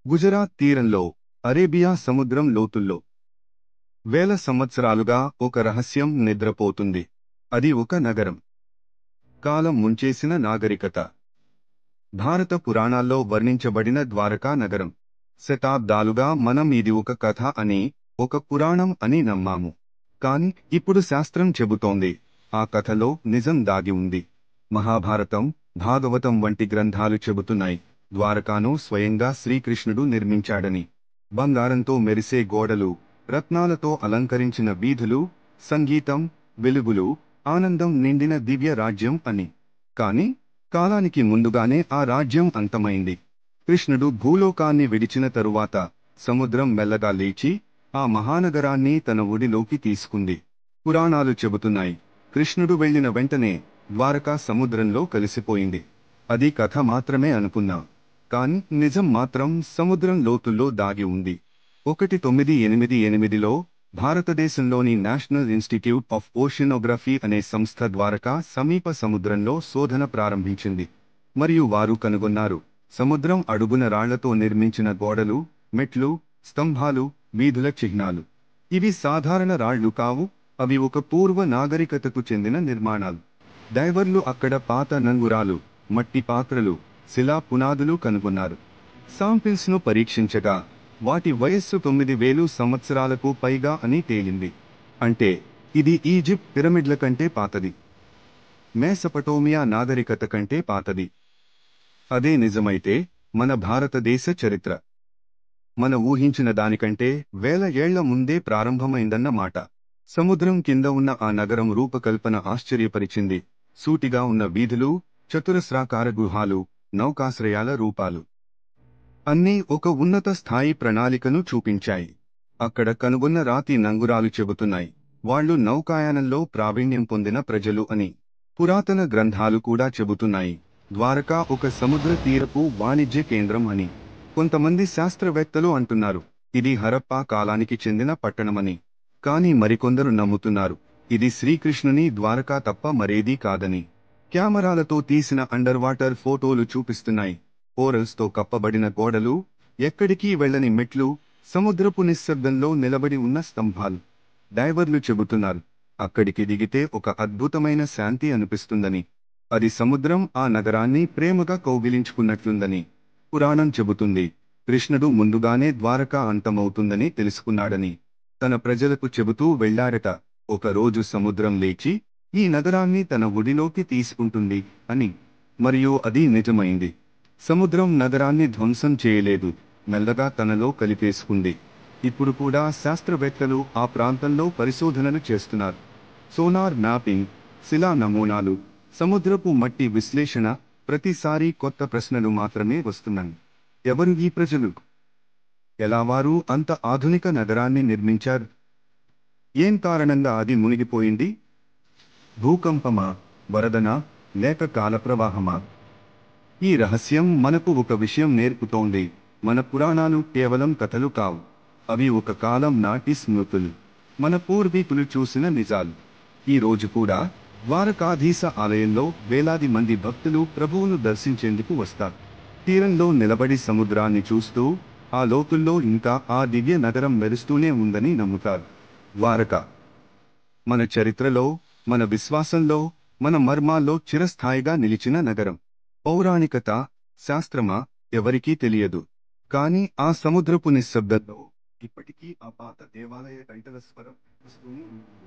గుజరాత్ తీరంలో అరేబియా సముద్రం లోతుల్లో వేల సంవత్సరాలుగా ఒక రహస్యం నిద్రపోతుంది. అది ఒక నగరం. కాలం ముంచేసిన నాగరికత. భారత పురాణాల్లో వర్ణించబడిన ద్వారకా నగరం. శతాబ్దాలుగా మనం ఇది ఒక కథ అని, ఒక పురాణం అని నమ్మాము. కాని ఇప్పుడు శాస్త్రం చెబుతోంది, ఆ కథలో నిజం దాగి ఉంది. మహాభారతం, భాగవతం వంటి గ్రంథాలు చెబుతున్నాయి, ద్వారకాను స్వయంగా శ్రీకృష్ణుడు నిర్మించాడని. బంగారంతో మెరిసే గోడలు, రత్నాలతో అలంకరించిన వీధులు, సంగీతం, వెలుగులు, ఆనందం నిండిన దివ్య రాజ్యం అని. కాని కాలానికి ముందుగానే ఆ రాజ్యం అంతమైంది. కృష్ణుడు భూలోకాన్ని విడిచిన తరువాత సముద్రం మెల్లగా లేచి ఆ మహానగరాన్ని తన ఒడిలోకి తీసుకుంది. పురాణాలు చెబుతున్నాయి, కృష్ణుడు వెళ్ళిన వెంటనే ద్వారకా సముద్రంలో కలిసిపోయింది. అది కథ మాత్రమే అనుకున్నాం, కాని నిజం మాత్రం సముద్రం లోతుల్లో దాగి ఉంది. 1988లో భారతదేశంలోని నేషనల్ ఇన్స్టిట్యూట్ ఆఫ్ ఓషినోగ్రఫీ అనే సంస్థ ద్వారకా సమీప సముద్రంలో శోధన ప్రారంభించింది. మరియు వారు కనుగొన్నారు, సముద్రం అడుగున రాళ్లతో నిర్మించిన గోడలు, మెట్లు, స్తంభాలు, వీధుల చిహ్నాలు. ఇవి సాధారణ రాళ్లు కావు, అవి ఒక పూర్వ నాగరికతకు చెందిన నిర్మాణాలు. డైవర్లు అక్కడ పాత నంగురాలు, మట్టి పాత్రలు, శిలా పునాదులు కనుగొన్నారు. శాంపిల్స్ను పరీక్షించగా వాటి వయస్సు 9000 సంవత్సరాలకు పైగా అని తేలింది. అంటే ఇది ఈజిప్ట్ పిరమిడ్ల కంటే పాతది, మెసొపటోమియా నాగరికత కంటే పాతది. అదే నిజమైతే మన భారతదేశ చరిత్ర మన ఊహించిన దానికంటే వేల ఏళ్ల ముందే ప్రారంభమైందన్న మాట. సముద్రం కింద ఉన్న ఆ నగరం రూపకల్పన ఆశ్చర్యపరిచింది. సూటిగా ఉన్న వీధులు, చతురస్రాకార గుహాలు, నౌకాశ్రయాల రూపాలు అన్నీ ఒక ఉన్నత స్థాయి ప్రణాళికను చూపించాయి. అక్కడ కనుగొన్న రాతి నంగురాలు చెబుతున్నాయి, వాళ్లు నౌకాయానంలో ప్రావీణ్యం పొందిన ప్రజలు అని. పురాతన గ్రంథాలు కూడా చెబుతున్నాయి, ద్వారకా ఒక సముద్ర తీరపు వాణిజ్య కేంద్రం అని. కొంతమంది శాస్త్రవేత్తలు అంటున్నారు, ఇది హరప్పా కాలానికి చెందిన పట్టణమని. కాని మరికొందరు నమ్ముతున్నారు, ఇది శ్రీకృష్ణుని ద్వారకా తప్ప మరేదీ కాదని. కెమెరాలతో తీసిన అండర్ వాటర్ ఫోటోలు చూపిస్తున్నాయి, కోరల్స్తో కప్పబడిన గోడలు, ఎక్కడికీ వెళ్ళని మెట్లు, సముద్రపు నిశ్శబ్దంలో నిలబడి ఉన్న స్తంభాలు. డైవర్లు చెబుతున్నారు, అక్కడికి దిగితే ఒక అద్భుతమైన శాంతి అనిపిస్తుందని. అది సముద్రం ఆ నగరాన్ని ప్రేమగా కౌగిలించుకున్నట్లుందని. పురాణం చెబుతుంది, కృష్ణుడు ముందుగానే ద్వారకా అంతమవుతుందని తెలుసుకున్నాడని. తన ప్రజలకు చెబుతూ వెళ్ళాడట, ఒకరోజు సముద్రం లేచి ఈ నగరాన్ని తన ఒడిలోకి తీసుకుంటుంది అని. మరియు అది నిజమైంది. సముద్రం నగరాన్ని ధ్వంసం చేయలేదు, మెల్లగా తనలో కలిపేసుకుంది. ఇప్పుడు కూడా శాస్త్రవేత్తలు ఆ ప్రాంతంలో పరిశోధనలు చేస్తున్నారు. సోనార్ మ్యాపింగ్, శిలా నమూనాలు, సముద్రపు మట్టి విశ్లేషణ, ప్రతిసారీ కొత్త ప్రశ్నలు మాత్రమే వస్తున్నాయి. ఎవరు ఈ ప్రజలు? ఎలా వారు అంత ఆధునిక నగరాన్ని నిర్మించారు? ఏం కారణంగా అది మునిగిపోయింది? భూకంపమా, వరదనా, లేక కాలప్రవాహమా? ఈ రహస్యం మనకు ఒక విషయం నేర్పుతోంది, మన పురాణాలు కేవలం కథలు కావు, అవి ఒక కాలం నాటి స్మృతులు, మన పూర్వీకులు చూసిన నిజాలు. ఈ రోజు కూడా ద్వారకాధీశ ఆలయంలో వేలాది మంది భక్తులు ప్రభువును దర్శించేందుకు వస్తారు. తీరంలో నిలబడి సముద్రాన్ని చూస్తూ ఆ లోతుల్లో ఇంకా ఆ దివ్య నగరం మెరుస్తూనే ఉందని నమ్ముతారు. ద్వారక మన చరిత్రలో, మన విశ్వాసంలో, మన మర్మాల్లో చిరస్థాయిగా నిలిచిన నగరం. పౌరాణికత, శాస్త్రమా, ఎవరికీ తెలియదు. కాని ఆ సముద్రపు నిశ్శబ్దంలో ఇప్పటికీ ఆ పాత దేవాలయ గంటల స్వరం వస్తూనే ఉంటుంది.